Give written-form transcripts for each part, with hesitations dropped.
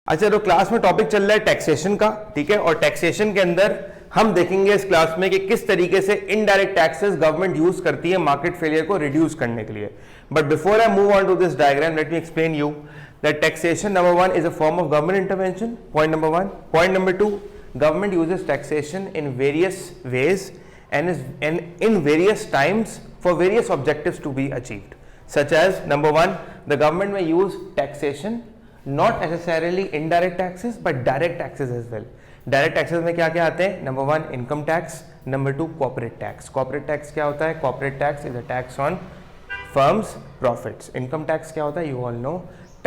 अच्छा, तो क्लास में टॉपिक चल रहा है टैक्सेशन का, ठीक है। और टैक्सेशन के अंदर हम देखेंगे इस क्लास में कि किस तरीके से इनडायरेक्ट टैक्सेस गवर्नमेंट यूज करती है मार्केट फेलियर को रिड्यूस करने के लिए। But before I move on to this diagram, let me explain you that taxation number one is a form of government intervention, point number one. Point number two, government uses taxation in various ways and in various times for various objectives to be achieved, such as number one, the government may use taxation not necessarily indirect taxes but direct taxes as well. Direct taxes में क्या क्या आते हैं? Number one, income tax, number two, corporate tax. Corporate tax क्या होता है? Corporate tax is a tax on firms profits. Income tax क्या होता है? You all know,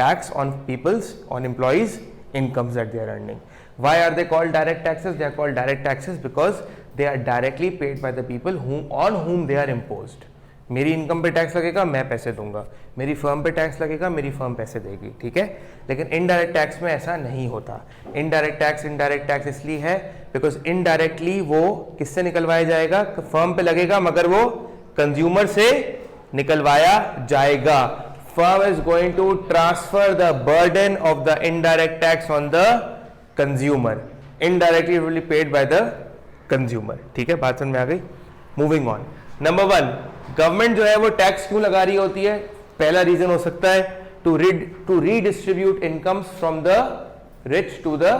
tax on people's, on employees incomes that they are earning. Why are they called direct taxes? They are called direct taxes because they are directly paid by the people on whom they are imposed. मेरी income पे tax लगेगा, मैं पैसे दूंगा, मेरी firm पे tax लगेगा, मेरी फर्म पैसे देगी, ठीक है। लेकिन इनडायरेक्ट टैक्स में ऐसा नहीं होता। इनडायरेक्ट टैक्स इसलिए है बिकॉज इनडायरेक्टली वो किससे निकलवाया जाएगा? फर्म पे लगेगा, मगर वो कंज्यूमर से निकलवाया जाएगा। Firm is going to transfer the burden of the indirect tax on the consumer, indirectly it will be paid by the consumer, ठीक है। बात समझ में आ गई। Moving on, number one, government जो है वो टैक्स क्यों लगा रही होती है? पहला रीजन हो सकता है to redistribute incomes from the rich to the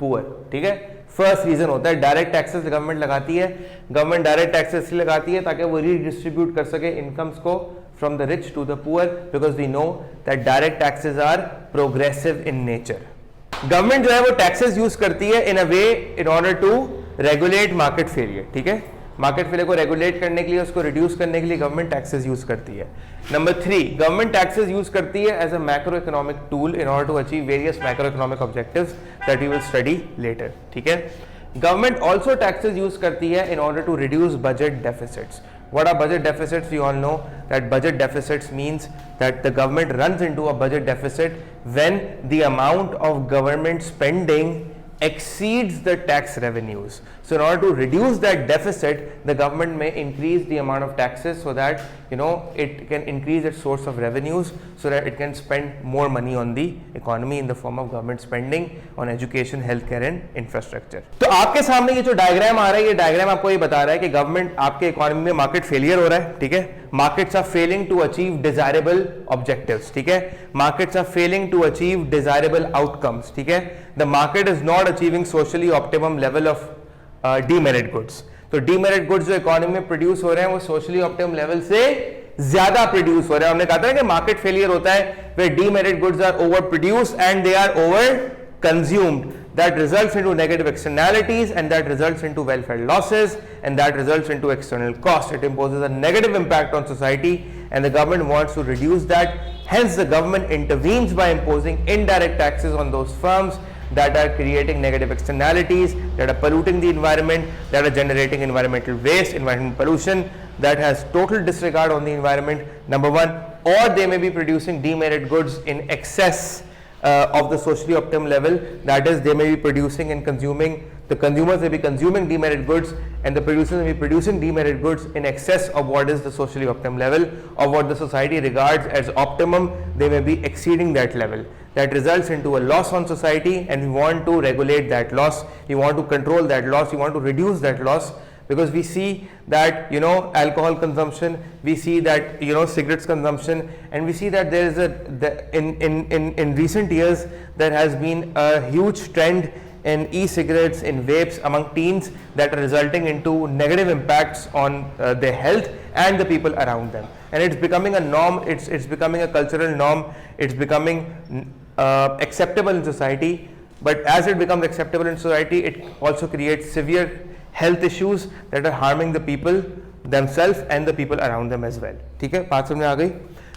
poor, ठीक है। फर्स्ट रीजन होता है डायरेक्ट टैक्सेस गवर्नमेंट लगाती है। गवर्नमेंट डायरेक्ट टैक्सेस इसलिए लगाती है ताकि वो रीडिस्ट्रीब्यूट कर सके इनकम्स को from the rich to the poor, because we know that direct taxes are progressive in nature. Government जो है वो टैक्सेस यूज करती है in a way in order to regulate market failure, ठीक है। मार्केट फेलियर को regulate करने के लिए, उसको रिड्यूस करने के लिए गवर्नमेंट टैक्सेस यूज करती है। Number three, government taxes use करती है as a macro economic tool in order to achieve various macro economic objectives that we will study later, ठीक है। गवर्नमेंट ऑल्सो टैक्सेस यूज करती है in order to reduce budget deficits. What are budget deficits? We all know that budget deficits means that the government runs into a budget deficit when the amount of government spending exceeds the tax revenues. So in order to reduce that deficit, the government may increase the amount of taxes so that it can increase its source of revenues, so that it can spend more money on the economy in the form of government spending on education, healthcare and infrastructure. तो आपके सामने ये जो diagram आ रहा है, ये diagram आपको ये बता रहा है कि गवर्नमेंट आपके इकोनॉमी में मार्केट फेलियर हो रहा है, ठीक है। Markets are failing to achieve desirable objectives, ठीक है। Markets are failing to achieve desirable outcomes, ठीक है। The market is not achieving socially optimum level of demerit goods. तो डीमेरिट गुड्स जो इकोनॉमी में प्रोड्यूस हो रहे हैं वो सोशली ऑप्टिमम लेवल से ज्यादा प्रोड्यूस हो रहे हैं। हमने कहा था कि मार्केट फेलियर होता है where demerit goods are overproduced and they are over consumed. That results into negative externalities and that results into welfare losses and that results into external cost. It imposes a negative impact on society and the government wants to reduce that. Hence the government intervenes by imposing indirect taxes on those firms that are creating negative externalities, that are polluting the environment, that are generating environmental waste, environmental pollution, that has total disregard on the environment, number one, or they may be producing demerit goods in excess of the socially optimum level, that is they may be producing and consuming, the consumers may be consuming demerit goods and the producers may be producing demerit goods in excess of what is the socially optimum level of what the society regards as optimum. They may be exceeding that level. That results into a loss on society and we want to regulate that loss, we want to control that loss, we want to reduce that loss, because we see that alcohol consumption, we see that cigarettes consumption, and we see that there is in recent years there has been a huge trend in e-cigarettes, in vapes among teens that are resulting into negative impacts on their health and the people around them, and it's becoming a norm, it's becoming a cultural norm, it's becoming acceptable in society. But as it becomes acceptable in society, it also creates severe health issues that are harming the people themselves and the people around them as well, ठीक है। बात समझ में आ गई।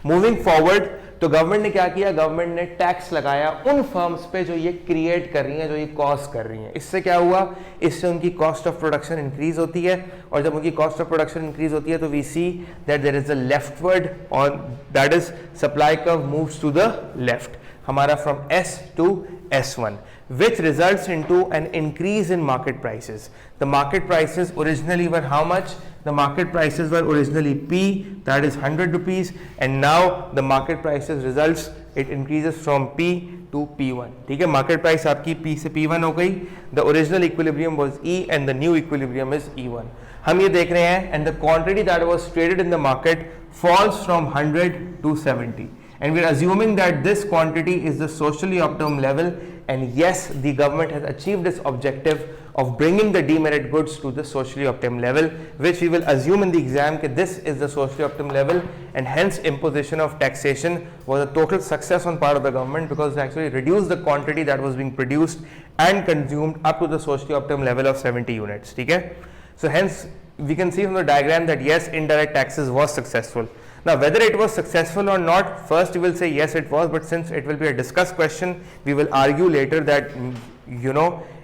Moving forward, तो government ने क्या किया? गवर्नमेंट ने टैक्स लगाया उन फर्म्स पे जो ये क्रिएट कर रही हैं, जो ये कॉज कर रही हैं। इससे क्या हुआ? इससे उनकी कॉस्ट ऑफ प्रोडक्शन इंक्रीज होती है, और जब उनकी कॉस्ट ऑफ प्रोडक्शन इंक्रीज होती है तो we see that there is a leftward on, that is supply curve moves to the left. हमारा from S to S1, which results into an increase in market prices. The market prices originally were how much? The market prices were originally P, that is 100 rupees, and now the market prices results, it increases from P to P1. ठीक है, market price आपकी P से P1 हो गई. The original equilibrium was E and the new equilibrium is E1. हम ये देख रहे हैं, and the quantity that was traded in the market falls from 100 to 70. And we are assuming that this quantity is the socially optimum level, and yes, the government has achieved its objective of bringing the demerit goods to the socially optimum level, which we will assume in the exam that this is the socially optimum level, and hence imposition of taxation was a total success on part of the government because it actually reduced the quantity that was being produced and consumed up to the socially optimum level of 70 units. Okay? So hence we can see from the diagram that yes, indirect taxes was successful. Now whether it was successful or not, first we will say yes it was, but since it will be a discussed question, we will argue later that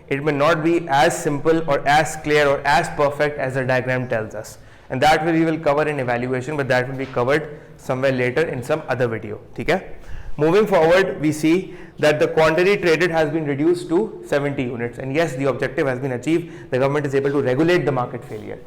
it may not be as simple or as clear or as perfect as the diagram tells us, and that we will cover in evaluation, but that will be covered somewhere later in some other video. Okay? Moving forward, we see that the quantity traded has been reduced to 70 units, and yes, the objective has been achieved. The government is able to regulate the market failure,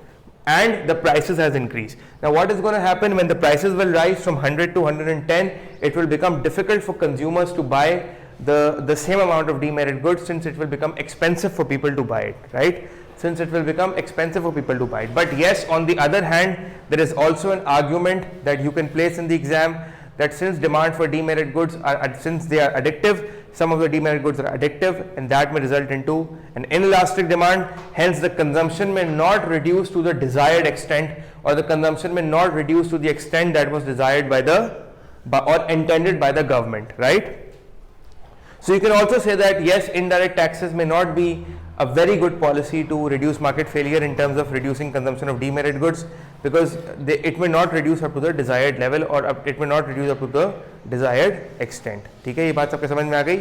and the prices has increased. Now what is going to happen when the prices will rise from 100 to 110? It will become difficult for consumers to buy the same amount of demerit goods, since it will become expensive for people to buy it, right? Since it will become expensive for people to buy it. But yes, on the other hand, there is also an argument that you can place in the exam, that since demand for demerit goods since they are addictive, some of the demerit goods are addictive, and that may result into an inelastic demand. Hence the consumption may not reduce to the desired extent, or the consumption may not reduce to the extent that was desired or intended by the government, right? So you can also say that yes, indirect taxes may not be a very good policy to reduce market failure in terms of reducing consumption of demerit goods, because it may not reduce up to the desired level, or it may not reduce up to the desired extent. ठीक है, ये बात सबके समझ में आ गई.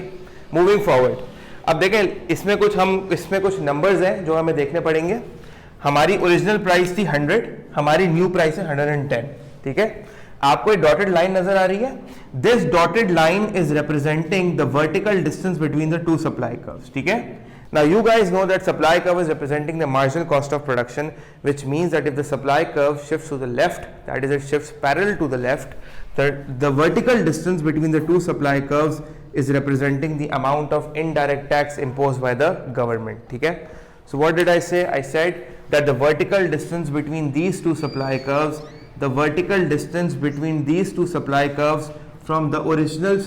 Moving forward, अब देखें इसमें कुछ numbers हैं जो हमें देखने पड़ेंगे. हमारी ओरिजिनल प्राइस थी 100, हमारी न्यू प्राइस है 110. ठीक है, आपको एक डॉटेड लाइन नजर आ रही है. This dotted line is representing the vertical distance between the two supply curves. ठीक है, now you guys know that supply curve is representing the marginal cost of production, which means that if the supply curve shifts to the left, that is it shifts parallel to the left, the vertical distance between the two supply curves is representing the amount of indirect tax imposed by the government. ठीक है, so what did I say? I said that the vertical distance between these two supply curves, the vertical distance between these two supply curves from the original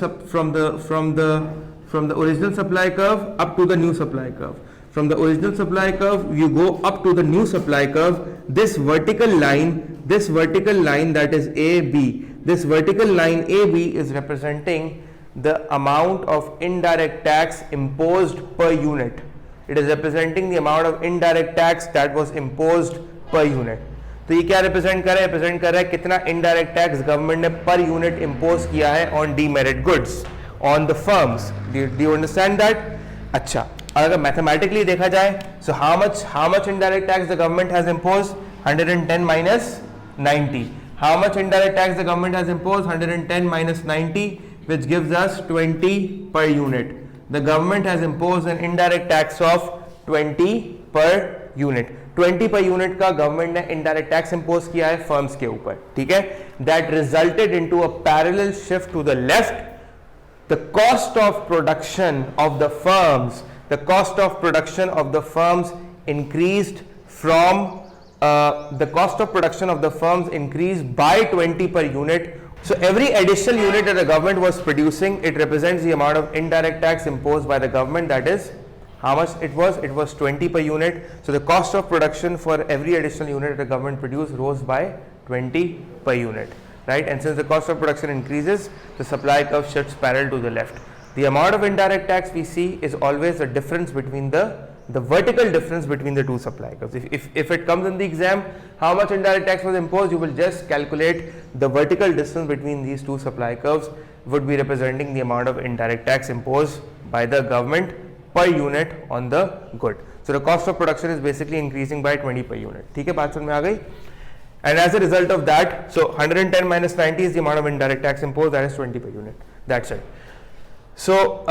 from the original supply curve up to the new supply curve. From the original supply curve, you go up to the new supply curve. This vertical line that is AB, this vertical line AB is representing the amount of indirect tax imposed per unit. It is representing the amount of indirect tax that was imposed per unit. तो ये क्या represent कर रहा है कितना indirect tax government ने per unit impose किया है on demerit goods on the firms. Do you understand that? अच्छा, अगर मैथमेटिकली देखा जाए, so how much indirect tax the government has impose? 110 minus 90. How much indirect tax the government has imposed? 110 minus 90, which gives us 20 per unit. The government has imposed an indirect tax of 20 per unit. 20 per unit का government ने indirect tax impose किया है firms के ऊपर. ठीक है, that resulted into a parallel shift to the left. The cost of production of the firms increased from the cost of production of the firms increased by 20 per unit. So every additional unit that the government was producing, it represents the amount of indirect tax imposed by the government. That is how much it was? It was 20 per unit. So the cost of production for every additional unit that the government produced rose by 20 per unit. Right, and since the cost of production increases, the supply curve shifts parallel to the left. The amount of indirect tax we see is always the difference between the vertical difference between the two supply curves. If it comes in the exam, how much indirect tax was imposed, you will just calculate the vertical distance between these two supply curves would be representing the amount of indirect tax imposed by the government per unit on the good. So the cost of production is basically increasing by 20 per unit. ठीक है, बात समझ में आ गई? And as a result of that, so 110 minus 90 is the amount of indirect tax imposed, that is 20 per unit. That's it. So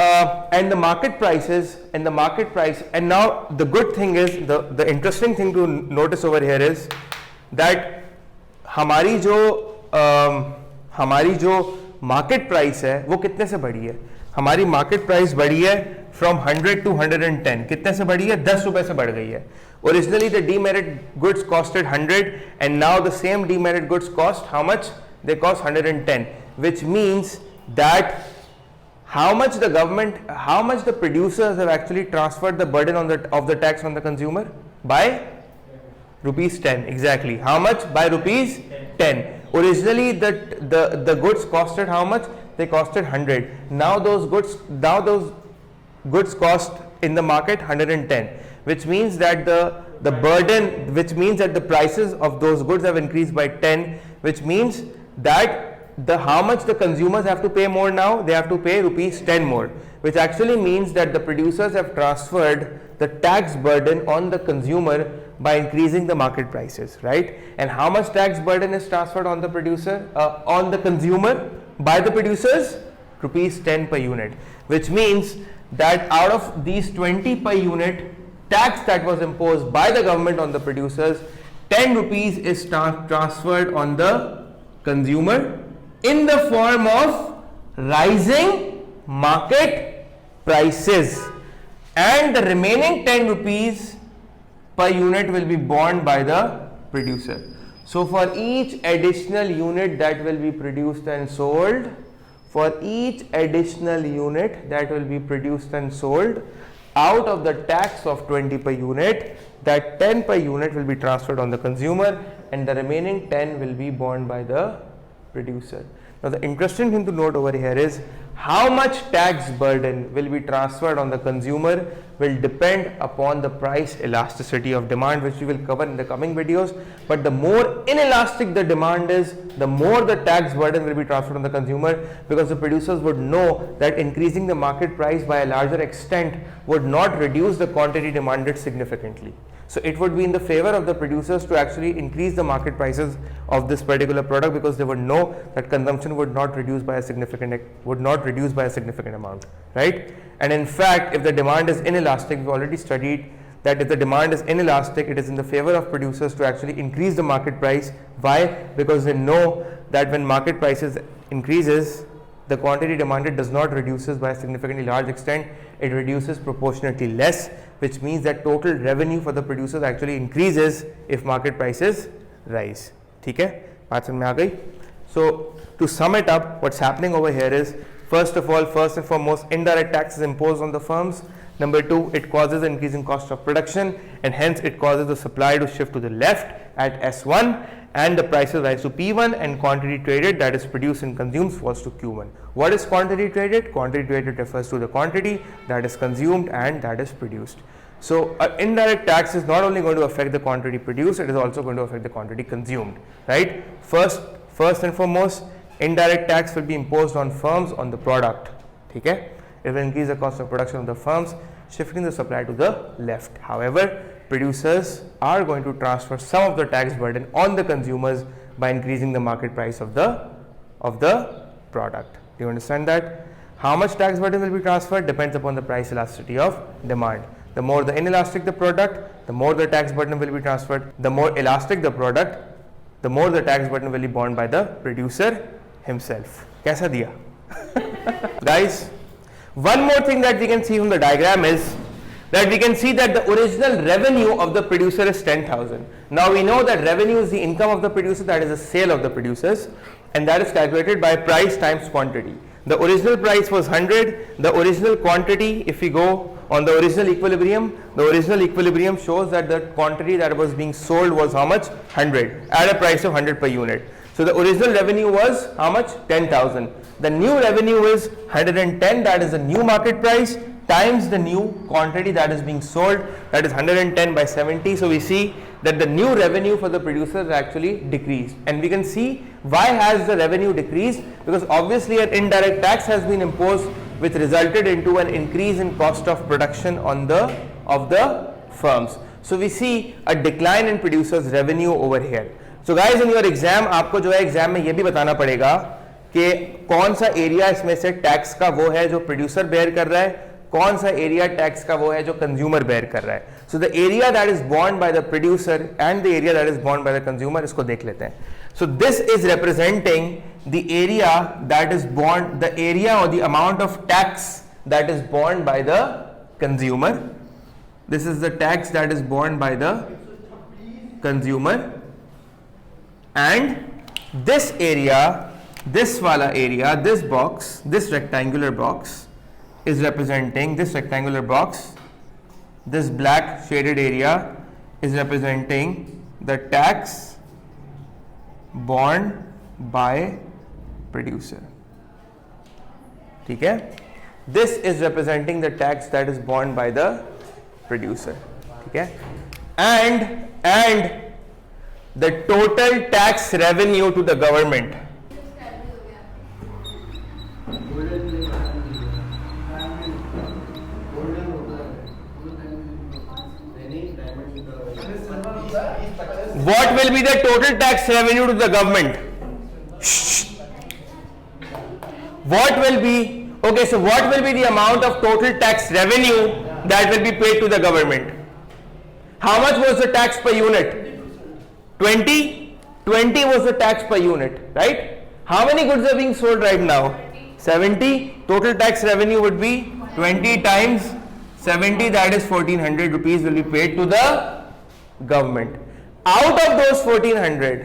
and the market prices and now the good thing is the interesting thing to notice over here is that हमारी जो market price है वो कितने से बढ़ी है? हमारी market price बढ़ी है फ्रॉम 100 to 110. कितने से बढ़ी है? 10 रुपए से बढ़ गई है. Originally the demerit goods costed 100 and now the same demerit goods cost how much? They cost 110, which means that how much the producers have actually transferred the burden of the tax on the consumer? By rupees 10. Exactly. How much? By rupees 10. Originally the goods costed how much? They costed 100. Now those goods cost in the market 110, which means that the prices of those goods have increased by 10, which means that how much the consumers have to pay more now? They have to pay rupees 10 more, which actually means that the producers have transferred the tax burden on the consumer by increasing the market prices, right? And how much tax burden is transferred on the consumer by the producers? Rupees 10 per unit, which means that out of these 20 per unit tax that was imposed by the government on the producers, 10 rupees is transferred on the consumer in the form of rising market prices, and the remaining 10 rupees per unit will be borne by the producer. So for each additional unit that will be produced and sold, out of the tax of 20 per unit, that 10 per unit will be transferred on the consumer and the remaining 10 will be borne by the producer. Now the interesting thing to note over here is how much tax burden will be transferred on the consumer will depend upon the price elasticity of demand, which we will cover in the coming videos. But the more inelastic the demand is, the more the tax burden will be transferred on the consumer, because the producers would know that increasing the market price by a larger extent would not reduce the quantity demanded significantly. So it would be in the favor of the producers to actually increase the market prices of this particular product, because they would know that consumption would not reduce by a significant amount, right? And in fact, if the demand is inelastic, we've already studied that if the demand is inelastic, it is in the favor of producers to actually increase the market price. Why? Because they know that when market prices increases, the quantity demanded does not reduces by a significantly large extent, it reduces proportionately less, which means that total revenue for the producers actually increases if market prices rise. ठीक है, बात समझ में आ गई? So to sum it up, what's happening over here is, first and foremost, indirect tax is imposed on the firms. Number two, it causes an increasing cost of production, and hence it causes the supply to shift to the left at S1, and the prices rise to P1, and quantity traded, that is produced and consumed, falls to Q1. What is quantity traded? Quantity traded refers to the quantity that is consumed and that is produced. So indirect tax is not only going to affect the quantity produced, it is also going to affect the quantity consumed, right? First and foremost, indirect tax will be imposed on firms on the product. Okay? It will increase the cost of production of the firms, shifting the supply to the left. However, producers are going to transfer some of the tax burden on the consumers by increasing the market price of the product. Do you understand that? How much tax burden will be transferred depends upon the price elasticity of demand. The more the inelastic the product, the more the tax burden will be transferred. The more elastic the product, the more the tax burden will be borne by the producer himself. कैसा दिया? Guys, one more thing that we can see from the diagram is that we can see that the original revenue of the producer is 10,000. Now we know that revenue is the income of the producer, that is the sale of the producers, and that is calculated by price times quantity. The original price was 100. The original quantity, if we go on the original equilibrium shows that the quantity that was being sold was how much? 100 at a price of 100 per unit. So the original revenue was how much? 10,000. The new revenue is 110, that is the new market price, times the new quantity that is being sold, that is 110 by 70. So we see that the new revenue for the producers actually decreased, and we can see why has the revenue decreased, because obviously an indirect tax has been imposed, which resulted into an increase in cost of production of the firms. So we see a decline in producers revenue over here. So guys, in your exam आपको जो है exam में ये भी बताना पड़ेगा कि कौन सा एरिया इसमें से टैक्स का वो है जो प्रोड्यूसर बेयर कर रहा है, कौन सा एरिया टैक्स का वो है जो कंज्यूमर बेयर कर रहा है. So the area that is borne by the producer and the area that is borne by the consumer, इसको देख लेते हैं. So this is representing the area that is borne, the area और the amount of tax that is borne by the consumer. This is the tax that is borne by the consumer, and this area, this wala area, this box, this rectangular box is representing, this rectangular box, this black shaded area is representing the tax borne by producer. ठीक है, this is representing the tax that is borne by the producer. ठीक है, and the total tax revenue to the government. What will be the total tax revenue to the government? What will be, okay, so what will be the amount of total tax revenue that will be paid to the government? How much was the tax per unit? 20? 20 was the tax per unit, right? How many goods are being sold right now? 70. Total tax revenue would be 20 times 70, that is 1400 rupees will be paid to the government. Out of those 1400,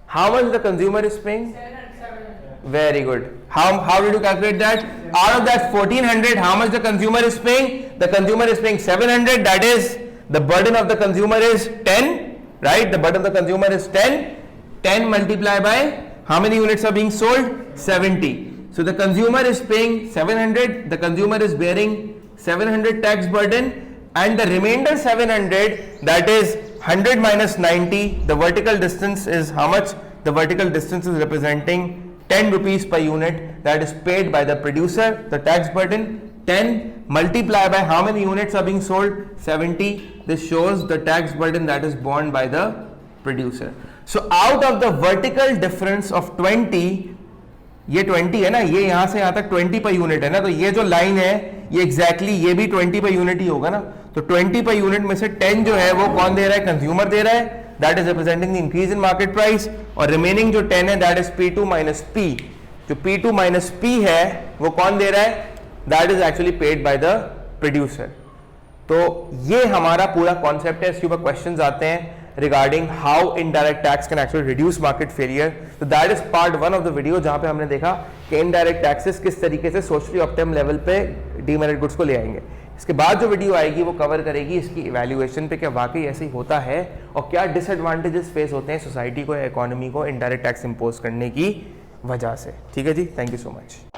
how much the consumer is paying? 700. Very good. How did you calculate that? Out of that 1400, how much the consumer is paying? The consumer is paying 700. That is, the burden of the consumer is 10, right? The burden of the consumer is 10. 10 multiplied by how many units are being sold? 70. So the consumer is paying 700. The consumer is bearing 700 tax burden, and the remainder 700, that is 100 minus 90, the vertical distance is how much? The vertical distance is representing 10 rupees per unit that is paid by the producer. The tax burden 10 multiplied by how many units are being sold? 70. This shows the tax burden that is borne by the producer. So out of the vertical difference of 20, ये 20 है ना, ये यहां से यहां तक 20 per unit है ना, तो ये जो लाइन है ये एग्जैक्टली ये भी 20 पर यूनिट ही होगा ना. तो 20 पर यूनिट में से 10 जो है वो कौन दे रहा है? कंज्यूमर दे रहा है. That is representing the increase in market price. और रिमेनिंग जो 10 है that is P2 minus P. जो P2 माइनस P है वो कौन दे रहा है? That is actually paid by the producer. तो ये हमारा पूरा कॉन्सेप्ट है. इसके ऊपर क्वेश्चंस आते हैं regarding how indirect tax can actually reduce market failure. So that is part 1 of the video, जहां पे हमने देखा कि indirect taxes किस तरीके से socially optimum level पे demerit goods को ले आएंगे. इसके बाद जो वीडियो आएगी वो कवर करेगी इसकी इवैल्यूएशन पे, क्या वाकई ऐसे ही होता है और क्या डिसएडवांटेजेस फेस होते हैं सोसाइटी को या इकोनॉमी को इनडायरेक्ट टैक्स इंपोज करने की वजह से. ठीक है जी, थैंक यू सो मच.